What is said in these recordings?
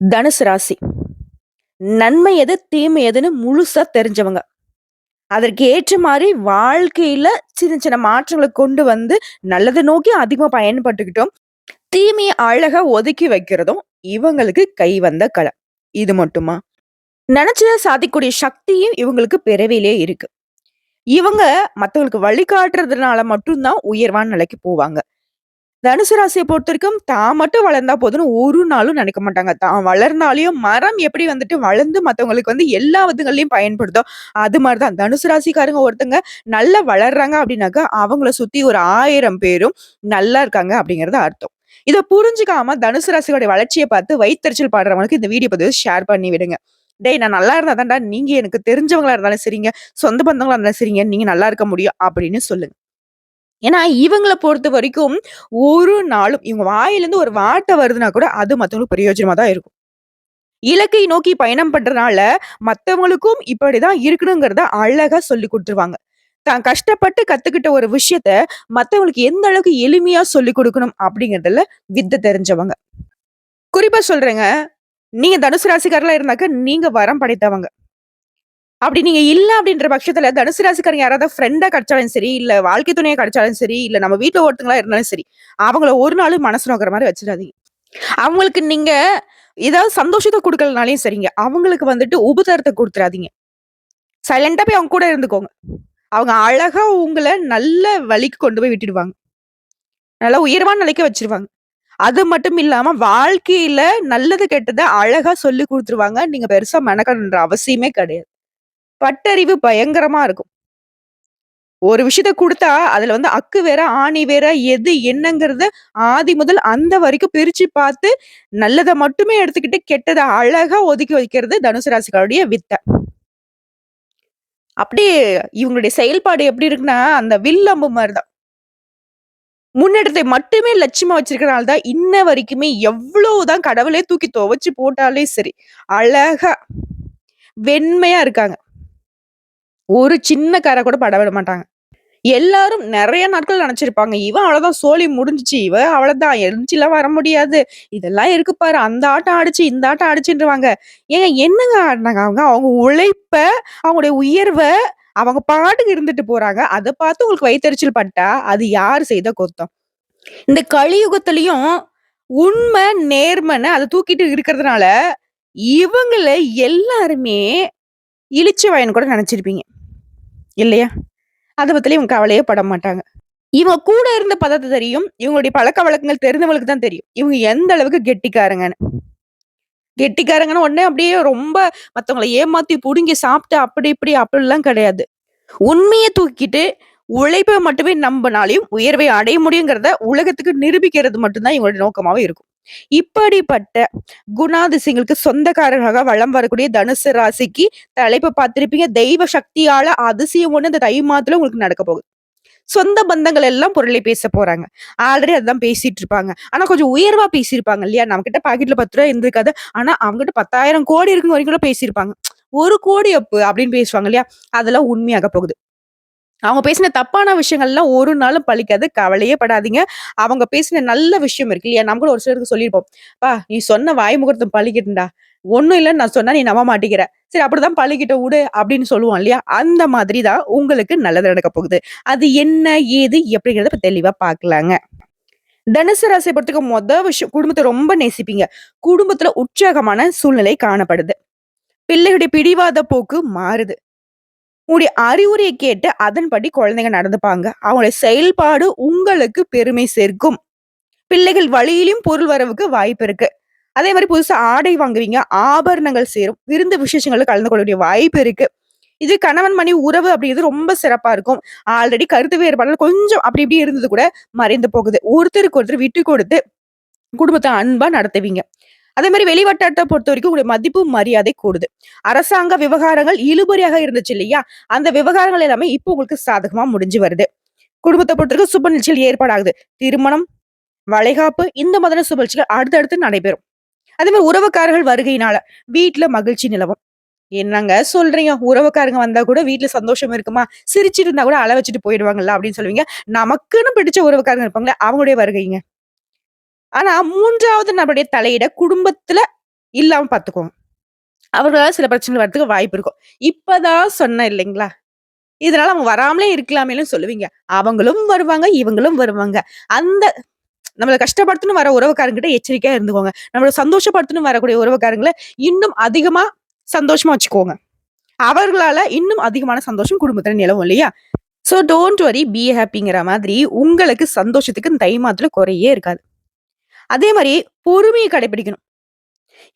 தனுசு ராசி. நன்மை எது, தீமை எதுன்னு முழுசா தெரிஞ்சவங்க. அதற்கு ஏற்ற மாரி வாழ்க்கையில சின்ன சின்ன மாற்றங்கள கொண்டு வந்து நல்லத நோக்கி அதிகமா பயன்பட்டுக்கிட்டோம். தீமைய அழகா ஒதுக்கி வைக்கிறதும் இவங்களுக்கு கை வந்த கலை. இது மட்டுமா? நெனச்சத சாதிக்கக்கூடிய சக்தியும் இவங்களுக்கு பிறவியிலே இருக்கு. இவங்க மத்தவங்களுக்கு வழிகாட்டுறதுனால மட்டும் தான் உயர்வான நிலைக்கு போவாங்க. தனுசு ராசிய பொறுத்தவரைக்கும் தான் மட்டும் வளர்ந்தா போதும்னு ஒரு நாளும் நினைக்க மாட்டாங்க. தான் வளர்ந்தாலும் மரம் எப்படி வந்துட்டு வளர்ந்து மத்தவங்களுக்கு வந்து எல்லா விதங்கள்லயும் பயன்படுதோ, அது மாரி தான் தனுசு ராசிக்காரங்க ஒருத்தங்க நல்லா வளர்றாங்க அப்படின்னாக்கா, அவங்கள சுத்தி ஒரு 1000 பேரும் நல்லா இருக்காங்க அப்படிங்கிறது அர்த்தம். இத புரிஞ்சுக்காம தனுசு ராசியோட வளர்ச்சிய பார்த்து வயித்தெரிச்சல் படுறவங்களுக்கு இந்த வீடியோ பதிவ ஷேர் பண்ணி விடுங்க. "டேய் நான் நல்லா இருந்தா தான்டா நீங்க எனக்கு தெரிஞ்சவங்களா இருந்தாலும் சரிங்க, சொந்த பந்தங்களா இருந்தாலும் சரிங்க, நீங்க நல்லா இருக்க முடியும்" அப்படின்னு சொல்லுங்க. ஏன்னா, இவங்கள பொறுத்தவரைக்கும் ஒரு நாளும் இவங்க வாயிலருந்து ஒரு வார்த்தை வருதுன்னா கூட, அது மத்தவங்களுக்கு பிரயோஜனமா தான் இருக்கும். இலக்கை நோக்கி பயணம் பண்றனால, மத்தவங்களுக்கும் இப்படிதான் இருக்கணுங்கிறத அழகா சொல்லிக் குடுத்துருவாங்க. தான் கஷ்டப்பட்டு கத்துக்கிட்ட ஒரு விஷயத்த, மத்தவங்களுக்கு எந்த அளவுக்கு எளிமையா சொல்லிக் குடுக்கணும் அப்படிங்கிறதுல வித்த தெரிஞ்சவங்க. குறிப்பா சொல்றேங்க, நீங்க தனுசு ராசிக்காரங்களா இருந்தாக்க, நீங்க வரம் படைத்தவங்க. அப்படி நீங்க இல்ல அப்படின்ற பட்சத்துல தனுசு ராசிக்காரங்க யாராவது ஃப்ரெண்டா கிடைச்சாலும் சரி, இல்ல வாழ்க்கை துணையா கிடைச்சாலும் சரி, இல்ல நம்ம வீட்ல ஒருத்தங்களா இருந்தாலும் சரி, அவங்கள ஒரு நாளும் மனசு நோகுற மாரி வச்சுடாதீங்க. அவங்களுக்கு நீங்க ஏதாவது சந்தோஷத்த குடுக்கலனாலயும் சரிங்க, அவங்களுக்கு வந்துட்டு உபத்திரத்த குடுத்துறாதீங்க. சைலன்ட்டா போய் அவங்க கூட இருந்துக்கோங்க. அவங்க அழகா உங்கள நல்ல வழிக்கு கொண்டு போய் விட்டுடுவாங்க. நல்லா உயர்வான நிலைக்கு வச்சுருவாங்க. அது மட்டும் இல்லாம வாழ்க்கையில நல்லது, கெட்டத அழகா சொல்லிக் குடுத்துருவாங்க. நீங்க பெருசா மெனக்கெடணுன்ற அவசியமே கிடையாது. பட்டறிவு பயங்கரமா இருக்கும். ஒரு விஷயத்த குடுத்தா, அதுல வந்து அக்கு வேற, ஆணி வேற, எது என்னங்கிறத ஆதி முதல் அந்த வரைக்கும் பிரிச்சு பார்த்து, நல்லத மட்டுமே எடுத்துக்கிட்டு, கெட்டத அழகா ஒதுக்கி வைக்கிறது தனுசு ராசிக்காருடைய வித்தை. அப்படியே இவங்களுடைய செயல்பாடு எப்படி இருக்குன்னா, அந்த வில் அம்பு மாரி தான். முன்னேற்றத்தை மட்டுமே லட்சியமா வச்சிருக்கிறனால தான், இன்ன வரைக்குமே எவ்வளவுதான் கடவுளே தூக்கி துவச்சு போட்டாலே சரி, அழகா வெண்மையா இருக்காங்க. ஒரு சின்ன கறை கூட பட விட மாட்டாங்க. எல்லாரும் நெறைய நாட்கள் நெனச்சிருப்பாங்க. இவன் அவ்வளோதான் சோலி முடிஞ்சுச்சு. இவ அவ்வளோதான் எந்திரிச்சுலாம் வர முடியாது. இதெல்லாம் இருக்கு பாரு. அந்த ஆட்டம் ஆடுச்சு, இந்த ஆட்டம் ஆடுச்சுன்ருவாங்க. ஏங்க என்னங்க ஆடுனாங்க அவங்க? அவங்க உழைப்ப, அவங்களுடைய உயர்வ அவங்க பாட்டுக்கு இருந்துட்டு போறாங்க. அத பார்த்து உங்களுக்கு வயித்தெரிச்சல் பட்டா, அது யார் செய்த குத்தம்? இந்த கலியுகத்திலயும் உண்மை, நேர்மைன்னு அத தூக்கிட்டு இருக்கிறதுனால, இவங்கள எல்லாருமே இளிச்சவாயன்னு கூட நெனச்சிருப்பீங்க. இல்லையா? அத பத்திலாம் இவங்க கவலையே பட மாட்டாங்க. இவங்க கூட இருந்த பதத்த தெரியும். இவங்களுடைய பழக்கவழக்கங்கள் தெரிந்தவங்களுக்கு தான் தெரியும். இவங்க எந்த அளவுக்கு கெட்டிக்காரங்கன்னு. கெட்டிக்காரங்கன்னு உடனே அப்படியே ரொம்ப மத்தவங்கள ஏமாத்தி புடுங்கி சாப்பிட்டு அப்படி இப்படி அப்படிலாம் கிடையாது. உண்மைய தூக்கிட்டு உழைப்ப மட்டுமே நம்புனாலையும் உயர்வை அடைய முடியுங்கிறத உலகத்துக்கு நிரூபிக்கிறது மட்டும் தான் இவங்களுடைய நோக்கமாவே இருக்கும். இப்படிப்பட்ட குணாதிசயங்களுக்கு சொந்தக்காரர்களாக வலம் வரக்கூடிய தனுசு ராசிக்கு தலைப்ப பார்த்திருப்பீங்க. தெய்வ சக்தியால அதிசயம் ஒண்ணு இந்த தை மாதத்துல உங்களுக்கு நடக்க போகுது. சொந்த பந்தங்கள் எல்லாம் பொருளை பேச போறாங்க. ஆல்ரெடி அதான் பேசிட்டு இருப்பாங்க. ஆனா கொஞ்சம் உயர்வா பேசியிருப்பாங்க இல்லையா? நம்மகிட்ட பாக்கெட்ல ரூ. 10 இருந்திருக்காது. ஆனா அவங்ககிட்ட 10,000 கோடி இருக்குங்க வரைக்கும் கூட பேசியிருப்பாங்க. 1,00,00,000 அப்பு அப்படின்னு பேசுவாங்க இல்லையா? அதெல்லாம் உண்மையாக போகுது. அவங்க பேசின தப்பான விஷயங்கள்லாம் ஒரு நாளும் பலிக்காது. கவலையே படாதீங்க. அவங்க பேசின நல்ல விஷயம் இருக்கு இல்லையா? நம்ம கூட ஒரு சிலருக்கு சொல்லியிருப்போம். "அப்பா நீ சொன்ன வாய் முகூர்த்தம் பலிக்கட்டும்டா. ஒண்ணும் இல்லன்னு நான் சொன்னா நீ நம்ப மாட்டேங்கிற. சரி அப்படிதான் பலிக்கட்டும் உடு" அப்படின்னு சொல்லுவோம் இல்லையா? அந்த மாதிரி தான் உங்களுக்கு நல்லது நடக்க போகுது. அது என்ன? ஏது? எப்படிங்கிறத இப்ப தெளிவா பார்க்கலாங்க. தனுசு ராசிய பொறுத்தவரைக்கும் விஷயம் குடும்பத்த ரொம்ப நேசிப்பீங்க. குடும்பத்துல உற்சாகமான சூழ்நிலை காணப்படுது. பிள்ளைகளுடைய பிடிவாத போக்கு மாறுது. உங்களுடைய அறிவுரைய கேட்டு அதன்படி குழந்தைங்க நடந்துப்பாங்க. அவங்களுடைய செயல்பாடு உங்களுக்கு பெருமை சேர்க்கும். பிள்ளைகள் வழியிலும் பொருள் வரவுக்கு வாய்ப்பு இருக்கு. அதே மாரி புதுசா ஆடை வாங்குவீங்க. ஆபரணங்கள் சேரும். விருந்து விசேஷங்கள்ல கலந்து கொள்ளக்கூடிய வாய்ப்பு இருக்கு. இது கணவன் மனைவி உறவு அப்படிங்கிறது ரொம்ப சிறப்பா இருக்கும். ஆல்ரெடி கருத்து வேறுபாடுகள் கொஞ்சம் அப்படி இப்படி இருந்தது கூட மறைந்து போகுது. ஒருத்தருக்கு ஒருத்தர் விட்டு கொடுத்து குடும்பத்த அன்பா நடத்துவீங்க. அதே மாரி வெளிவட்டாரத்த பொறுத்தவரைக்கும் உங்களுடைய மதிப்பு, மரியாதை கூடுது. அரசாங்க விவகாரங்கள் இழுபறியாக இருந்துச்சு இல்லையா? அந்த விவகாரங்கள் எல்லாமே இப்போ உங்களுக்கு சாதகமா முடிஞ்சு வருது. குடும்பத்த பொறுத்தவரைக்கும் சுப நிகழ்ச்சிகள் ஏற்பாடாகுது. திருமணம், வளைகாப்பு இந்த மாதிரியான சுப நிகழ்ச்சிகள் அடுத்தடுத்து நடைபெறும். அதே மாரி உறவுக்காரர்கள் வருகையினால வீட்ல மகிழ்ச்சி நிலவும். என்னங்க சொல்றீங்க? உறவுக்காரங்க வந்தா கூட வீட்ல சந்தோஷம் இருக்குமா? சிரிச்சுட்டு இருந்தா கூட அழ வச்சுட்டு போயிடுவாங்கல்ல அப்படின்னு சொல்லுவீங்க. நமக்குன்னு பிடிச்ச உறவுக்காரங்க இருப்பாங்கல்ல, அவங்களுடைய வருகைங்க. ஆனா 3வது நபருடைய தலையிட குடும்பத்துல இல்லாம பார்த்துக்கோங்க. அவர்களால சில பிரச்சனைகள் வரதுக்கு வாய்ப்பு இருக்கும். இப்பதான் சொன்னேன் இல்லைங்களா? இதனால அவங்க வராமலே இருக்கலாமேன்னு சொல்லுவீங்க. அவங்களும் வருவாங்க, இவங்களும் வருவாங்க. அந்த நம்மள கஷ்டப்படுத்தணும்னு வர உறவுக்காரங்ககிட்ட எச்சரிக்கையா இருந்துக்கோங்க. நம்மள சந்தோஷப்படுத்தணும்னு வரக்கூடிய உறவுக்காரங்கள இன்னும் அதிகமா சந்தோஷமா வச்சுக்கோங்க. அவர்களால இன்னும் அதிகமான சந்தோஷம் குடும்பத்துல நிலவும் இல்லையா? சோ டோன்ட் வொரி பி ஹேப்பிங்கிற மாதிரி உங்களுக்கு சந்தோஷத்துக்கு இந்த தை மாதத்துல குறையே இருக்காது. அதே மாரி பொறுமைய கடைபிடிக்கணும்.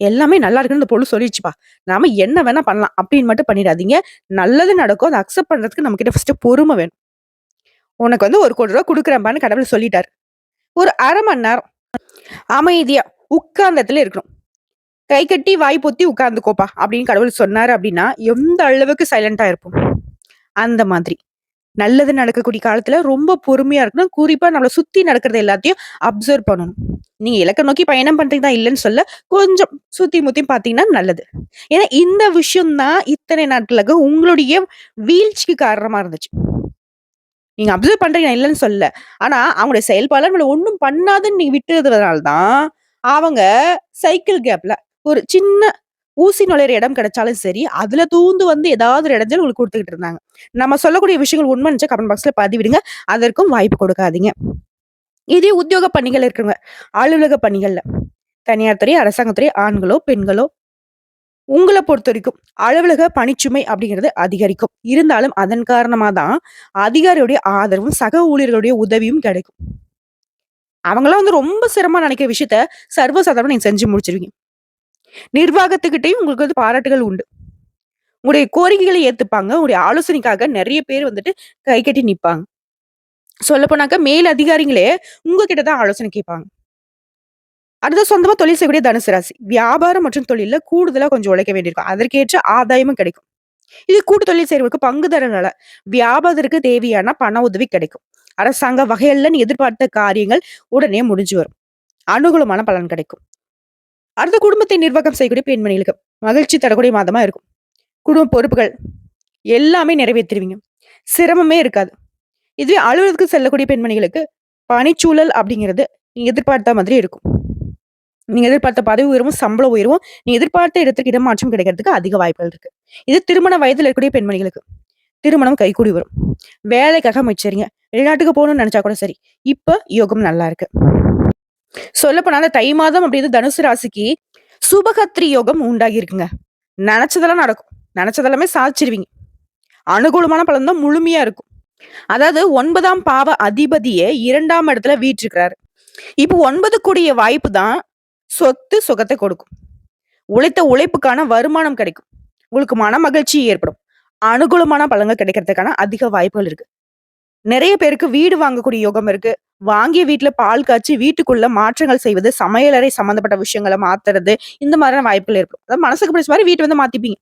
எல்லாமே நல்லா இருக்குன்னு இந்த பொருள் சொல்லிருச்சுப்பா. நாம என்ன வேணா பண்ணலாம் அப்படின்னு மட்டும் பண்ணிடாதீங்க. நல்லது நடக்கும். அத அக்செப்ட் பண்றதுக்கு நம்மகிட்ட ஃபர்ஸ்ட் பொறும வேணும். உனக்கு வந்து ரூ. 1,00,00,000 குடுக்குறேன்ப்பான்னு கடவுள் சொல்லிட்டாரு. ஒரு 1/2 மணி நேரம் அமைதியா உட்கார்ந்த இடத்துல இருக்கணும். கை கட்டி வாய் பொத்தி உட்கார்ந்துக்கோப்பா அப்படின்னு கடவுள் சொன்னாரு அப்படின்னா, எந்த அளவுக்கு சைலன்ட்டா இருப்போம். அந்த மாதிரி. நல்லது நடக்கக்கூடிய காலத்துல ரொம்ப பொறுமையா இருக்கணும். குறிப்பா நம்மள சுத்தி நடக்கிறது எல்லாத்தையும் அப்சர்வ் பண்ணணும். நீங்க இலக்க நோக்கி பயணம் பண்றீங்க தான் இல்லன்னு சொல்ல. கொஞ்சம் சுத்தி முத்தி பார்த்தீங்கன்னா நல்லது. ஏன்னா இந்த விஷயம் தான் இத்தனை நாட்களுக்கு உங்களுடைய வீழ்ச்சிக்கு காரணமா இருந்துச்சு. நீங்க அப்சர்வ் பண்றீங்க நான் இல்லன்னு சொல்லல. ஆனா அவங்களுடைய செயல்பாடுல நம்மள ஒண்ணும் பண்ணாதுன்னு நீங்க விட்டதுனால தான், அவங்க சைக்கிள் கேப்ல ஒரு சின்ன ஊசி நுழையிற இடம் கிடைச்சாலும் சரி, அதுல தூந்து வந்து ஏதாவது ஒரு இடைஞ்சல் உங்களுக்கு குடுத்துக்கிட்டு இருந்தாங்க. நம்ம சொல்லக்கூடிய விஷயங்கள் உண்மைன்னு நெனச்சா கமெண்ட் பாக்ஸ்ல பதிவிடுங்க. அதற்கும் வாய்ப்பு கொடுக்காதீங்க. இதே உத்தியோக பணிகள் இருக்குங்க. அலுவலக பணிகள்ல. தனியார் துறை, அரசாங்கத் துறை, ஆண்களோ, பெண்களோ உங்கள பொறுத்தவரைக்கும் அலுவலக பணிச்சுமை அப்படிங்கிறது அதிகரிக்கும். இருந்தாலும் அதன் காரணமா தான் அதிகாரியுடைய ஆதரவும், சக ஊழியர்களுடைய உதவியும் கிடைக்கும். அவங்கலாம் வந்து ரொம்ப சிரமமா நினைக்கிற விஷயத்த சர்வசாதாரணமா நீங்க செஞ்சு முடிச்சிருவீங்க. நிர்வாகத்துக்கிட்டயும் உங்களுக்கு வந்து பாராட்டுகள் உண்டு. உங்களுடைய கோரிக்கைகளை ஏத்துப்பாங்க. உங்களுடைய ஆலோசனைக்காக நெறைய பேர் வந்துட்டு கை கட்டி நிப்பாங்க. சொல்லப்போனாக்க மேல் அதிகாரிங்களே உங்ககிட்ட தான் ஆலோசனை கேட்பாங்க. அடுத்து சொந்தமா தொழில் செய்யக்கூடிய தனுசு ராசி. வியாபாரம் மற்றும் தொழில்ல கூடுதலா கொஞ்சம் உழைக்க வேண்டியிருக்கும். அதற்கேற்ற ஆதாயமும் கிடைக்கும். இது கூட்டு தொழில் செய்றவங்களுக்கு பங்குதாரர்களால வியாபாரத்திற்கு தேவையான பண உதவி கிடைக்கும். அரசாங்க வகைகள்ல நீ எதிர்பார்த்த காரியங்கள் உடனே முடிஞ்சு வரும். அனுகூலமான பலன் கிடைக்கும். அடுத்த குடும்பத்தை நிர்வாகம் செய்யக்கூடிய பெண்மணிகளுக்கு மகிழ்ச்சி தரக்கூடிய மாதமா இருக்கும். குடும்ப பொறுப்புகள் எல்லாமே நிறைவேத்திருவீங்க. சிரமமே இருக்காது. இதுவே அலுவலகத்துக்கு செல்லக்கூடிய பெண்மணிகளுக்கு பணிச்சூழல் அப்படிங்கிறது நீங்க எதிர்பார்த்த மாதிரி இருக்கும். நீங்க எதிர்பார்த்த பதவி உயர்வும், சம்பள உயர்வும், நீங்க எதிர்பார்த்த இடத்துக்கு இடமாற்றம் கிடைக்கிறதுக்கு அதிக வாய்ப்புகள் இருக்கு. இது திருமண வயதில இருக்கக்கூடிய பெண்மணிகளுக்கு. திருமணம் கைகூடி வரும். வேலைக்காக முயற்சிங்க. வெளிநாட்டுக்கு போகணும்னு நினைச்சா கூட சரி. இப்ப யோகம் நல்லா இருக்கு. சொல்லப்போனா அந்த தை மாதம் அப்படிங்கிறது தனுசு ராசிக்கு சுபகத்ரி யோகம் உண்டாகி இருக்குங்க. நெனச்சதெல்லாம் நடக்கும். நெனச்சதெல்லாமே சாதிச்சிருவீங்க. அனுகூலமான பலன் தான் முழுமையா இருக்கும். அதாவது 9ஆம் பாவ அதிபதியே 2ஆம் இடத்துல வீற்றிருக்கிறாரு. இப்போ 9 கூடிய வாய்ப்பு தான் சொத்து சுகத்தை கொடுக்கும். உழைத்த உழைப்புக்கான வருமானம் கிடைக்கும். உங்களுக்கு மன மகிழ்ச்சி ஏற்படும். அனுகூலமான பலன்கள் கிடைக்கிறதுக்கான அதிக வாய்ப்புகள் இருக்கு. நிறைய பேருக்கு வீடு வாங்கக்கூடிய யோகம் இருக்கு. வாங்கிய வீட்ல பால் காய்ச்சி வீட்டுக்குள்ள மாற்றங்கள் செய்வது, சமையலறை சம்பந்தப்பட்ட விஷயங்கள மாத்துறது, இந்த மாதிரியான வாய்ப்புகள் ஏற்படும். அதாவது மனசுக்கு பிடிச்ச மாரி வீட்ட வந்து மாத்திப்பீங்க.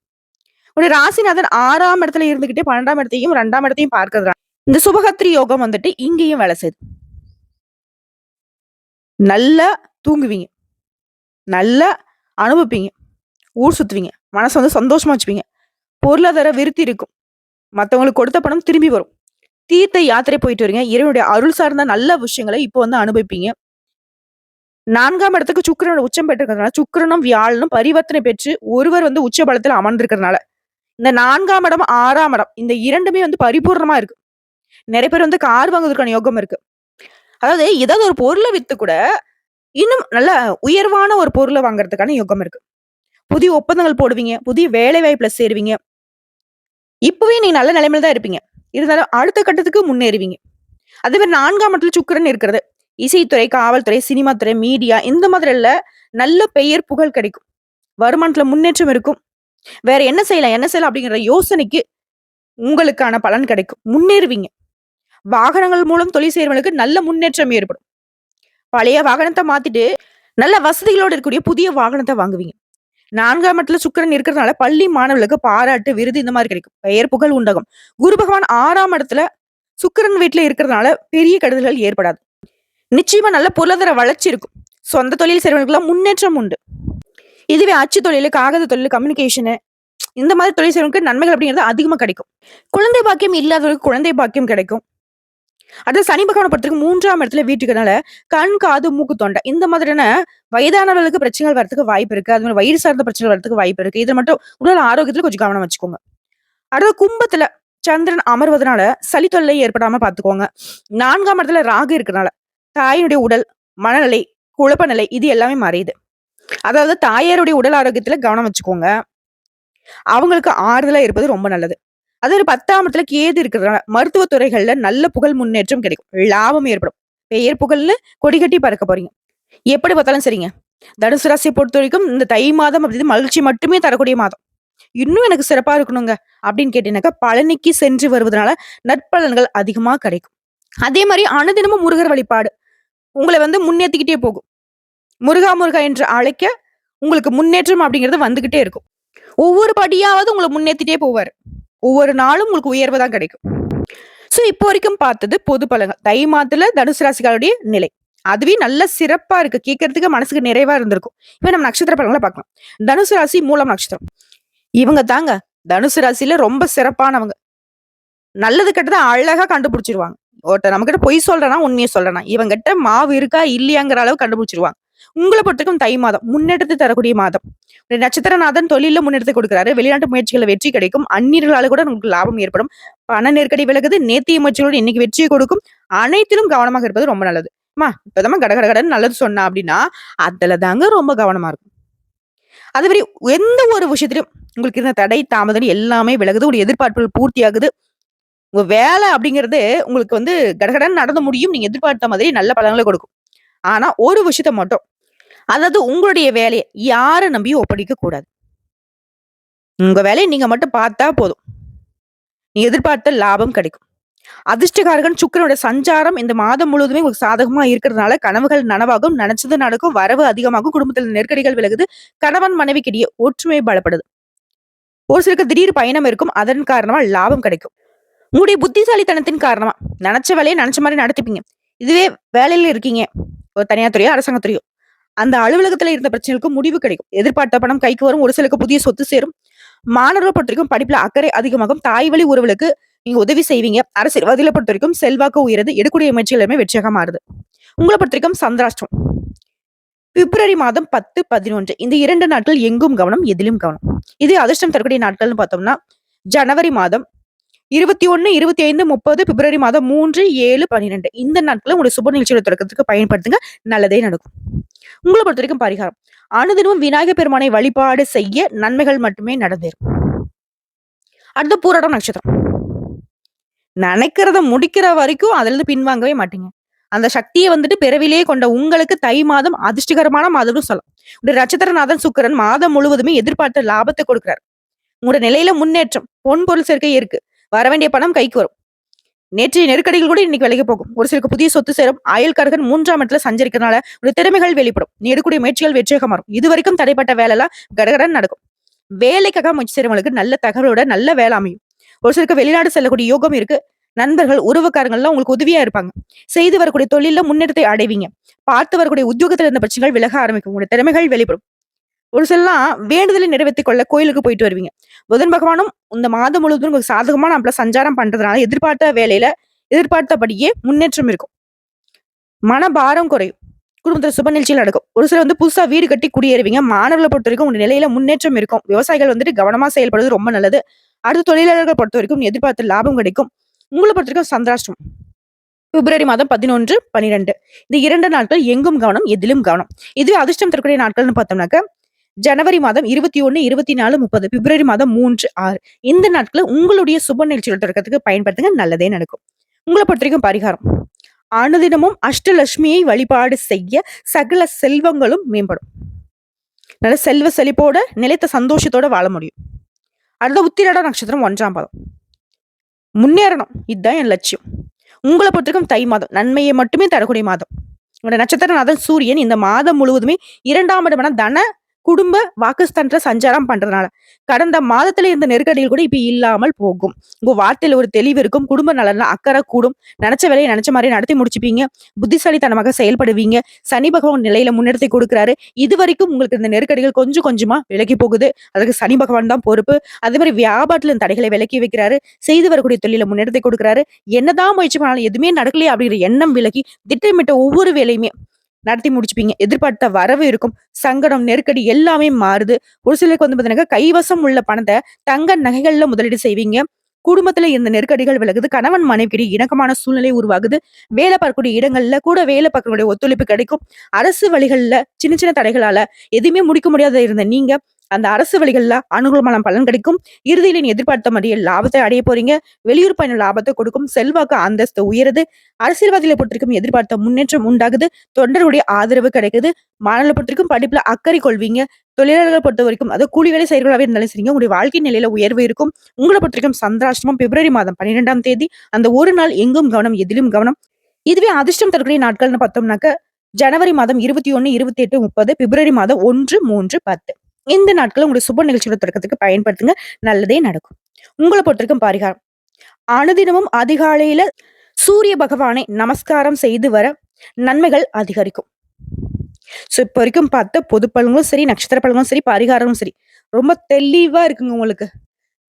உங்களுடைய ராசிநாதன் 6ஆம் இடத்துல இருந்துகிட்டே 12ஆம் இடத்தையும் 2ஆம் இடத்தையும் பார்க்கிறதுனால இந்த சுபகத்ரி யோகம் வந்துட்டு இங்கேயும் வேலை செய்யுது. நல்லா தூங்குவீங்க. நல்லா அனுபவிப்பீங்க. ஊர் சுத்துவீங்க. மனச வந்து சந்தோஷமா வச்சுப்பீங்க. பொருளாதார விருத்தி இருக்கும். மத்தவங்களுக்கு கொடுத்த பணம் திரும்பி வரும். தீர்த்த யாத்திரை போயிட்டு வரீங்க. இறைவனுடைய அருள் சார்ந்த நல்ல விஷயங்கள இப்போ வந்து அனுபவிப்பீங்க. 4ஆம் இடத்துக்கு சுக்கிரனோட உச்சம் பெற்றிருக்கிறதுனால, சுக்கிரனும் வியாழனும் பரிவர்த்தனை பெற்று ஒருவர் வந்து உச்ச பலத்துல அமர்ந்திருக்கிறதுனால, இந்த 4ஆம் இடம், 6ஆம் இடம் இந்த 2மே வந்து பரிபூரணமா இருக்கு. நெறைய பேர் வந்து கார் வாங்குவதற்கான யோகம் இருக்கு. அதாவது ஏதாவது ஒரு பொருள வித்து கூட, இன்னும் நல்ல உயர்வான ஒரு பொருள வாங்குறதுக்கான யோகம் இருக்கு. புதிய ஒப்பந்தங்கள் போடுவீங்க. புதிய வேலை வாய்ப்புல சேருவீங்க. இப்பவே நீங்க நல்ல நிலைமையில தான் இருப்பீங்க. இருந்தாலும் அடுத்த கட்டத்துக்கு முன்னேறுவீங்க. அதே மாரி 4ஆம் இடத்துல சுக்கிரன் இருக்கிறது. இசைத்துறை, காவல்துறை, சினிமா துறை, மீடியா இந்த மாதிரில நல்ல பெயர், புகழ் கிடைக்கும். வருமானத்துல முன்னேற்றம் இருக்கும். வேற என்ன செய்யலாம்? என்ன செய்யலாம்? அப்படிங்கிற யோசனைக்கு உங்களுக்கான பலன் கிடைக்கும். முன்னேறுவீங்க. வாகனங்கள் மூலம் தொழில் செய்றவங்களுக்கு நல்ல முன்னேற்றம் ஏற்படும். பழைய வாகனத்த மாத்திட்டு, நல்ல வசதிகளோட இருக்கக்கூடிய புதிய வாகனத்த வாங்குவீங்க. 4ஆம் இடத்துல சுக்கிரன் இருக்கிறதுனால பள்ளி மாணவர்களுக்கு பாராட்டு, விருது இந்த மாரி கிடைக்கும். பெயர், புகழ் உண்டாகும். குரு பகவான் 6ஆம் இடத்துல சுக்கிரன் வீட்ல இருக்கிறதுனால பெரிய கெடுதல்கள் ஏற்படாது. நிச்சயமா நல்ல பொருளாதார வளர்ச்சி இருக்கும். சொந்த தொழில் செய்றவங்களுக்கெல்லாம் முன்னேற்றம் உண்டு. இதுவே அச்சு தொழிலு, காகித தொழிலு, கம்யூனிகேஷனு இந்த மாதிரி தொழில் செய்றவங்களுக்கு நன்மைகள் அப்படிங்கிறது அதிகமா கிடைக்கும். குழந்தை பாக்கியம் இல்லாதவர்களுக்கு குழந்தை பாக்கியம் கிடைக்கும். அடுத்து சனி பகவான பொறுத்தவரைக்கும் 3ஆம் இடத்துல வீட்டுக்கனால கண், காது, மூக்கு, தொண்டை இந்த மாதிரியான வயதானவர்களுக்கு பிரச்சனைகள் வரதுக்கு வாய்ப்பு இருக்கு. அது மாரி வயிறு சார்ந்த பிரச்சனைகள் வரதுக்கு வாய்ப்பு இருக்கு. இது மட்டும் உடல் ஆரோக்கியத்துல கொஞ்சம் கவனம் வச்சுக்கோங்க. அடுத்து கும்பத்துல சந்திரன் அமர்வதனால சளி தொல்லை ஏற்படாம பார்த்துக்கோங்க. 4ஆம் இடத்துல ராகு இருக்கனால தாயினுடைய உடல், மனநிலை, குழப்ப நிலை இது எல்லாமே மறையுது. அதாவது தாயாருடைய உடல் ஆரோக்கியத்துல கவனம் வச்சுக்கோங்க. அவங்களுக்கு ஆறுதலா இருப்பது ரொம்ப நல்லது. அது ஒரு 10ஆம் இடத்துல கேது இருக்கிறதுனால மருத்துவ துறைகள்ல நல்ல புகழ் முன்னேற்றம் கிடைக்கும். லாபம் ஏற்படும். பெயர் புகழ்னு கொடிகட்டி பறக்க போறீங்க. எப்படி பார்த்தாலும் சரிங்க. தனுசு ராசியை பொறுத்தவரைக்கும் இந்த தை மாதம் அப்படிங்கிறது மகிழ்ச்சி மட்டுமே தரக்கூடிய மாதம். இன்னும் எனக்கு சிறப்பா இருக்கணுங்க அப்படின்னு கேட்டீங்கன்னாக்கா, பழனிக்கு சென்று வருவதனால நற்பலன்கள் அதிகமா கிடைக்கும். அதே மாரி அனுதினமும் முருகர் வழிபாடு உங்கள முன்னேத்திக்கிட்டே போகும். முருகா முருகா என்று அழைக்க உங்களுக்கு முன்னேற்றம் அப்படிங்கிறது வந்துகிட்டே இருக்கும். ஒவ்வொரு படியாவது உங்கள முன்னேத்திட்டே போவாரு. ஒவ்வொரு நாளும் உங்களுக்கு உயர்வு தான் கிடைக்கும். இப்போ வரைக்கும் பார்த்தது பொது பலன்கள். தை மாதத்துல தனுசு ராசிக்காரருடைய நிலை. அதுவே நல்ல சிறப்பா இருக்கு. கேட்கறதுக்கு மனசுக்கு நிறைவா இருந்திருக்கும். இப்ப நம்ம நட்சத்திர பலன்கள பார்க்கலாம். தனுசு ராசி மூலம் நட்சத்திரம். இவங்க தாங்க தனுசு ராசியில ரொம்ப சிறப்பானவங்க. நல்லது கெட்டத அழகா கண்டுபிடிச்சிருவாங்க. ஒருத்தர் நம்மகிட்ட பொய் சொல்றனா, உண்மைய சொல்றனா, இவங்கிட்ட மாவு இருக்கா இல்லையாங்கிற அளவு கண்டுபிடிச்சிருவாங்க. உங்கள பொறுத்தவரைக்கும் தை மாதம் முன்னேற்றத்தை தரக்கூடிய மாதம். நட்சத்திரநாதன் தொழில்ல முன்னேற்றத்தை கொடுக்கிறாரு. வெளிநாட்டு முயற்சிகள்ல வெற்றி கிடைக்கும். அந்நியர்களால கூட உங்களுக்கு லாபம் ஏற்படும். பண நெருக்கடி விலகுது. நேர்த்திய முயற்சிகளோட இன்னைக்கு வெற்றியை கொடுக்கும். அனைத்திலும் கவனமாக இருப்பது ரொம்ப நல்லது. அம்மா இப்பதாம்மா கடகடன்னு நல்லது சொன்னா அப்படின்னா, அதுல தாங்க ரொம்ப கவனமா இருக்கும். அதுவரை எந்த ஒரு விஷயத்திலும் உங்களுக்கு இருந்த தடை, தாமதம் எல்லாமே விலகுது. உங்களுடைய எதிர்பார்ப்புகள் பூர்த்தியாகுது. உங்க வேலை அப்படிங்கிறது உங்களுக்கு கடகடன்னு நடந்து முடியும். நீங்க எதிர்பார்த்த மாதிரி நல்ல பலன்களை கொடுக்கும். ஆனா ஒரு விஷயத்த மட்டும் அதாவது உங்களுடைய வேலைய யார நம்பியும் ஒப்படைக்க கூடாது. உங்க வேலைய நீங்க மட்டும் பார்த்தா போதும். நீங்க எதிர்பார்த்த லாபம் கிடைக்கும். அதிர்ஷ்டகாரகன் சுக்கிரனுடைய சஞ்சாரம் இந்த மாதம் முழுவதுமே உங்களுக்கு சாதகமா இருக்கிறதுனால கனவுகள் நனவாகும், நினைச்சது நடக்கும், வரவு அதிகமாகும், குடும்பத்தில் நெருக்கடிகள் விலகுது, கணவன் மனைவிக்கிடையே ஒற்றுமை பலப்படுது. ஒரு சிலருக்கு திடீர் பயணம் இருக்கும். அதன் காரணமா லாபம் கிடைக்கும். உங்களுடைய புத்திசாலித்தனத்தின் காரணமா நினைச்ச வேலையை நினைச்ச மாதிரி நடத்திப்பீங்க. இதுவே வேலையில இருக்கீங்க, ஒரு தனியார் துறையோ அரசாங்கத் துறையோ, அந்த அலுவலகத்துல இருந்த பிரச்சனைகளுக்கு முடிவு கிடைக்கும். எதிர்பார்த்த பணம் கைக்கு வரும். ஒரு சிலருக்கு புதிய சொத்து சேரும். மாணவர்களை பொறுத்த வரைக்கும் படிப்புல அக்கறை அதிகமாகும். தாய் வழி உறவுகளுக்கு நீங்க உதவி செய்வீங்க. அரசியல்வாதிகளை பொறுத்த வரைக்கும் செல்வாக்கு உயருது. எடுக்கூடிய முயற்சிகள் எல்லாமே வெற்றியாக மாறுது. உங்களை பொறுத்த வரைக்கும் சந்திராஷ்டம் பிப்ரவரி மாதம் 10, 11 இந்த 2 நாட்கள் எங்கும் கவனம், எதிலும் கவனம். இது அதிர்ஷ்டம் தரக்கூடிய நாட்கள்னு பார்த்தோம்னா ஜனவரி மாதம் 21, 25, 30, பிப்ரவரி மாதம் 3, 7, 12 இந்த நாட்களை உங்களுடைய சுப நிகழ்ச்சியோட தொடக்கத்துக்கு பயன்படுத்துங்க. நல்லதே நடக்கும். உங்களை பொறுத்த வரைக்கும் பரிகாரம் அனுதினமும் விநாயகர் பெருமானை வழிபாடு செய்ய நன்மைகள் மட்டுமே நடந்தேறும். அடுத்த பூராடம் நட்சத்திரம். நினைக்கிறத முடிக்கிற வரைக்கும் அதுல இருந்து பின்வாங்கவே மாட்டீங்க. அந்த சக்தியை பிறவிலேயே கொண்ட உங்களுக்கு தை மாதம் அதிர்ஷ்டகரமான மாதம்னு சொல்லலாம். உடைய நட்சத்திரநாதன் சுக்கிரன் மாதம் முழுவதுமே எதிர்பார்த்த லாபத்தை கொடுக்கிறார். உங்களுடைய நிலையில முன்னேற்றம், பொன் பொருள் சேர்க்கை இருக்கு. வர வேண்டிய பணம் கைக்கு வரும். நேற்றைய நெருக்கடிகள் கூட இன்னைக்கு விலகி போகும். ஒரு சிலருக்கு புதிய சொத்து சேரும். அயல்காரகன் 3ஆம் இடத்துல சஞ்சரிக்கிறதுனால உடைய திறமைகள் வெளிப்படும். நீ எடுக்கக்கூடிய முயற்சிகள் வெற்றியாக மாறும். இது வரைக்கும் தடைப்பட்ட வேலை எல்லாம் கடகடன் நடக்கும். வேலைக்காக முயற்சி செய்றவங்களுக்கு நல்ல தகவலோட நல்ல வேலை அமையும். ஒரு சிலருக்கு வெளிநாடு செல்லக்கூடிய யோகம் இருக்கு. நண்பர்கள், உறவுக்காரங்கள்லாம் உங்களுக்கு உதவியா இருப்பாங்க. செய்து வரக்கூடிய தொழில முன்னேற்றத்தை அடைவீங்க. பார்த்து வரக்கூடிய உத்தியோகத்துல இருந்த பிரச்சனைகள் விலக ஆரம்பிக்கும். உங்களுடைய திறமைகள் வெளிப்படும். ஒரு சிலலாம் வேண்டுதலை நிறைவேற்றிக் கொள்ள கோயிலுக்கு போயிட்டு வருவீங்க. புதன் பகவானும் இந்த மாதம் முழுவதும் உங்களுக்கு சாதகமான நாட்ல சஞ்சாரம் பண்றதுனால எதிர்பார்த்த வேலையில எதிர்பார்த்தபடியே முன்னேற்றம் இருக்கும். மனபாரம் குறையும். குடும்பத்துல சுப நிகழ்ச்சிகள் நடக்கும். ஒரு சிலர் புதுசா வீடு கட்டி குடியேறுவீங்க. மாணவர்களை பொறுத்த வரைக்கும் உங்க நிலையில முன்னேற்றம் இருக்கும். விவசாயிகள் கவனமா செயல்படுறது ரொம்ப நல்லது. அடுத்த தொழிலாளர்கள் பொறுத்த வரைக்கும் எதிர்பார்த்த லாபம் கிடைக்கும். உங்களை பொறுத்த வரைக்கும் சந்திராஷ்டம் பிப்ரவரி மாதம் 11, 12 இந்த 2 நாட்கள் எங்கும் கவனம், எதிலும் கவனம். இதுவே அதிர்ஷ்டம் தரக்கூடிய நாட்கள்னு பார்த்தோம்னாக்க ஜனவரி மாதம் 21, 24, 30 பிப்ரவரி மாதம் 3, 6 இந்த நாட்களை உங்களுடைய சுப நிகழ்ச்சிகள் தொடக்கத்துக்கு பயன்படுத்துங்க. நல்லதே நடக்கும். உங்களை பொறுத்த வரைக்கும் பரிகாரம் அனுதினமும் அஷ்டலட்சுமியை வழிபாடு செய்ய சகல செல்வங்களும் மேம்படும். நல்ல செல்வ செழிப்போட நிலைத்த சந்தோஷத்தோட வாழ முடியும். அடுத்த உத்திராட நட்சத்திரம் 1ஆம் பாதம். முன்னேறணும், இதுதான் என் லட்சியம். உங்களை பொறுத்தவரைக்கும் தை மாதம் நன்மையை மட்டுமே தரக்கூடிய மாதம். உங்களோட நட்சத்திரநாதன் சூரியன் இந்த மாதம் முழுவதுமே 2ஆம் இடமான தன குடும்ப வாக்குஸ்தானத்துல சஞ்சாரம் பண்றதுனால. கடந்த மாதத்துல இருந்த நெருக்கடிகள் கூட இப்ப இல்லாமல் போகும். உங்க வார்த்தையில ஒரு தெளிவு இருக்கும். குடும்ப நலன்ல அக்கறை கூடும். நெனச்ச வேலைய நெனச்ச மாரி நடத்தி முடிச்சுப்பீங்க. புத்திசாலித்தனமாக செயல்படுவீங்க. சனி பகவான் நிலையில முன்னெடுத்து குடுக்குறாரு. இதுவரைக்கும் உங்களுக்கு இந்த நெருக்கடிகள் கொஞ்சம் கொஞ்சமா விலகி போகுது. அதுக்கு சனி பகவான் தான் பொறுப்பு. அதே மாரி வியாபாரத்துல இந்த தடைகளை விலக்கி வைக்கிறாரு. செய்து வரக்கூடிய தொழில முன்னெடுத்து குடுக்குறாரு. என்னதான் முயற்சி பண்ணாலும் எதுவுமே நடக்கலையே அப்படிங்கிற எண்ணம் விலகி, திட்டமிட்ட ஒவ்வொரு வேலையுமே நடத்தி முடிச்சுப்பீங்க. எதிர்பார்த்த வரவு இருக்கும். சங்கடம், நெருக்கடி எல்லாமே மாறுது. ஒரு சிலருக்கு வந்து பார்த்தீங்கன்னா, கைவசம் உள்ள பணத்த தங்க நகைகள்ல முதலீடு செய்வீங்க. குடும்பத்துல இருந்த நெருக்கடிகள் விலகுது. கணவன் மனைவிக்கிடையே இணக்கமான சூழ்நிலை உருவாகுது. வேலை பார்க்கக்கூடிய இடங்கள்ல கூட வேலை பார்க்கக்கூடிய ஒத்துழைப்பு கிடைக்கும். அரசு வழிகள்ல சின்ன சின்ன தடைகளால எதுவுமே முடிக்க முடியாத இருந்த நீங்க, அந்த அரசு வழிகள்ல அனுகூலமான பலன் கிடைக்கும். இறுதியில நீ எதிர்பார்த்த மாரியே லாபத்தை அடைய போறீங்க. வெளியூர் பயணம் லாபத்தை கொடுக்கும். செல்வாக்கு அந்தஸ்து உயருது. அரசியல்வாதிகளை பொறுத்தவரைக்கும் எதிர்பார்த்த முன்னேற்றம் உண்டாகுது. தொண்டர்களுடைய ஆதரவு கிடைக்குது. மாணவர்களை பொறுத்தவரைக்கும் படிப்புல அக்கறை கொள்வீங்க. தொழிலாளர்களை பொறுத்தவரைக்கும் அதாவது கூலி வேலை செய்றவர்களாவே இருந்தாலும் சரிங்க, உங்களுடைய வாழ்க்கை நிலையில உயர்வு இருக்கும். உங்கள பொறுத்தவரைக்கும் சந்திராஷ்டமம் பிப்ரவரி மாதம் 12ஆம் தேதி. அந்த ஒரு நாள் எங்கும் கவனம், எதிலும் கவனம். இதுவே அதிர்ஷ்டம் தரக்கூடிய நாட்கள்னு பார்த்தோம்னாக்க, ஜனவரி மாதம் 21, 28, 30, பிப்ரவரி மாதம் 1, 3, 10. இந்த நாட்கள உங்களுடைய சுப நிகழ்ச்சியோட தொடக்கத்துக்கு பயன்படுத்துங்க. நல்லதே நடக்கும். உங்கள பொறுத்தவரைக்கும் பரிகாரம். அனுதினமும் அதிகாலையில சூரிய பகவானை நமஸ்காரம் செய்து வர நன்மைகள் அதிகரிக்கும். இப்ப வரைக்கும் பார்த்த பொது பலன்களும் சரி, நட்சத்திர பலன்களும் சரி, பரிகாரமும் சரி, ரொம்ப தெளிவா இருக்குங்க உங்களுக்கு.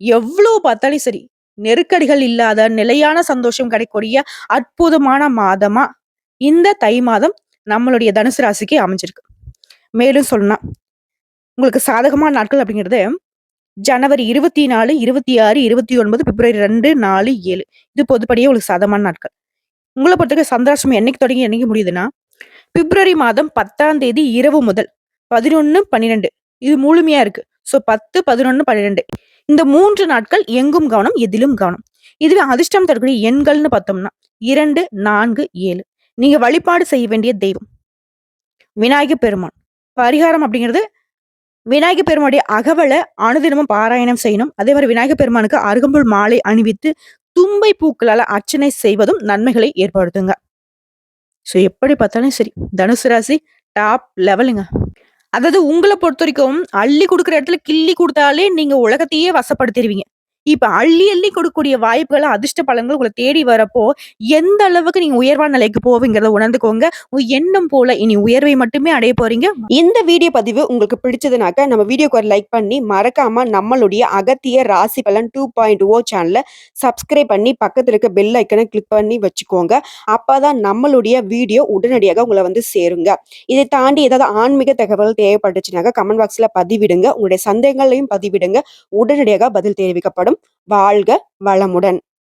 எவ்ளோ பார்த்தாலும் சரி, நெருக்கடிகள் இல்லாத நிலையான சந்தோஷம் கிடைக்கக்கூடிய அற்புதமான மாதமா இந்த தை மாதம் நம்மளுடைய தனுசு ராசிக்கு அமைஞ்சிருக்கு. மேலும் சொல்லணும்னா, உங்களுக்கு சாதகமான நாட்கள் அப்படிங்கிறது ஜனவரி 24, 26, 29, பிப்ரவரி 2, 4, 7. இது பொதுப்படியே உங்களுக்கு சாதகமான நாட்கள். உங்கள பொறுத்தவரைக்கும் சந்திராஷ்டமம் என்னைக்கு தொடங்கி என்னைக்கு முடியுதுன்னா, பிப்ரவரி மாதம் 10ஆம் தேதி இரவு முதல் 11, 12 இது முழுமையா இருக்கு. 10, 11, 12 இந்த 3 நாட்கள் எங்கும் கவனம், எதிலும் கவனம். இதுவே அதிர்ஷ்டம் தரக்கூடிய எண்கள்னு பார்த்தோம்னா 2, 4, 7. நீங்க வழிபாடு செய்ய வேண்டிய தெய்வம் விநாயகர் பெருமான். பரிகாரம் அப்படிங்கிறது விநாயகர் பெருமானுடைய அகவல அனுதினமும் பாராயணம் செய்யணும். அதே மாரி விநாயகர் பெருமானுக்கு அருகம்புல் மாலை அணிவித்து தும்பை பூக்களால அர்ச்சனை செய்வதும் நன்மைகளை ஏற்படுத்துங்க. எப்படி பார்த்தாலும் சரி, தனுசு ராசி டாப் லெவலுங்க. அதாவது உங்கள பொறுத்தவரைக்கும் அள்ளி குடுக்குற இடத்துல கிள்ளி குடுத்தாலே நீங்க உலகத்தையே வசப்படுத்திருவீங்க. இப்ப அள்ளி அள்ளி கொடுக்கக்கூடிய வாய்ப்புகள், அதிர்ஷ்ட பலன்கள் உங்கள தேடி வரப்போ, எந்த அளவுக்கு நீங்க உயர்வான நிலைக்கு போவீங்கிறத உணர்ந்துக்கோங்க. உங்க எண்ணம் போல இனி உயர்வை மட்டுமே அடைய போறீங்க. இந்த வீடியோ பதிவு உங்களுக்கு பிடிச்சதுனாக்க நம்ம வீடியோக்கு ஒரு லைக் பண்ணி மறக்காம நம்மளுடைய அகத்திய ராசி பலன் 2.0 சேனலை சப்ஸ்கிரைப் பண்ணி பக்கத்துல இருக்க பெல் ஐக்கனை கிளிக் பண்ணி வச்சுக்கோங்க. அப்பதான் நம்மளுடைய வீடியோ உடனடியாக உங்களை வந்து சேருங்க. இதை தாண்டி ஏதாவது ஆன்மீக தகவல் தேவைப்பட்டுச்சுனாக்க கமெண்ட் பாக்ஸ்ல பதிவிடுங்க. உங்களுடைய சந்தேகங்களையும் பதிவிடுங்க. உடனடியாக பதில் தெரிவிக்கப்படும். வாழ்க வளமுடன்.